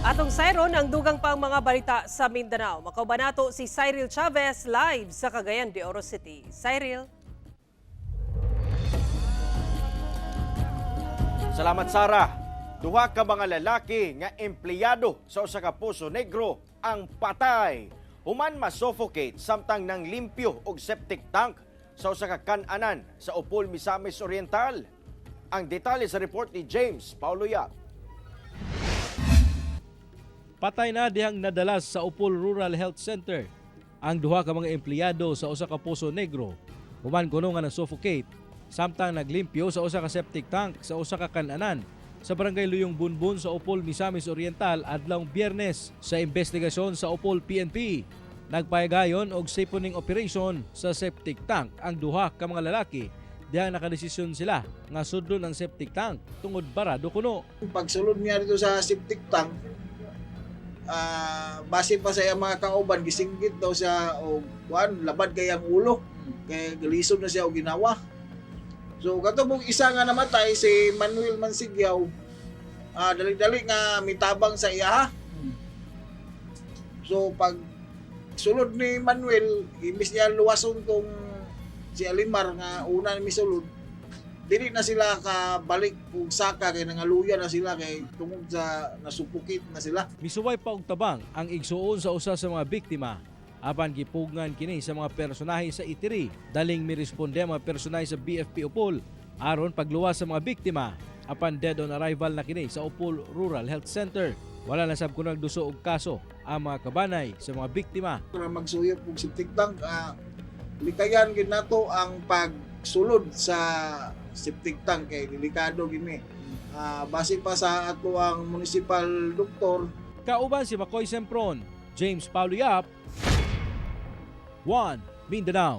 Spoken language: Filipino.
Atong sayron ang dugang pang mga balita sa Mindanao. Makauban nato si Cyril Chavez live sa Cagayan de Oro City. Cyril. Salamat, Sarah. Duha ka mga lalaki nga empleyado sa usa ka Poso Negro ang patay. Human ma-suffocate samtang nang limpyo og septic tank sa usa ka kan-anan sa Upol, Misamis Oriental. Ang detalye sa report ni James Paulo Yap. Patay na dihang nadalas sa Upol Rural Health Center ang duha ka mga empleyado sa usa ka Poso Negro. Human kuno nga na-suffocate samtang naglimpyo sa usa ka septic tank sa usa ka kan-anan sa barangay Luyong Bunbun sa Upol, Misamis Oriental adlawng Biyernes. Sa investigasyon sa Upol PNP, nagpahigayon og saponing operation sa septic tank ang duha ka mga lalaki diha nakadesisyon sila nga sudlon ang septic tank tungod barado kuno. Pagsulod niya dito sa septic tank, base pa sa iyang mga kauban, gisinggit daw siya o labad kay ang ulo, kay galisod na siya o ginawa. So katubong isa nga namatay si Manuel Mansigyaw, dali-dali nga mitabang sa iya. So pag sulod ni Manuel, imbis niya luwason tong si Alimar nga una ni misulod, dili na sila kabalik og saka kay nangaluya na sila kay tungod sa nasupukit na sila. Misuway pa og tabang ang igsuon sa usa sa mga biktima apan gipugngan kini sa mga personahe sa itiri. Daling miresponde ang mga personahe sa BFP Upol aron pagluwas sa mga biktima apan dead on arrival na kini sa Upol Rural Health Center. Wala na sab kuno nagduso og kaso ang mga kabanay sa mga biktima. Para magsuyop og septic tank, likayan gid nato ang pagsulod sa septic tank kay delikado gini. Base pa sa ato ang municipal doktor. Kauban si Makoy Sempron, James Paulo Yap, 1 Mindanao.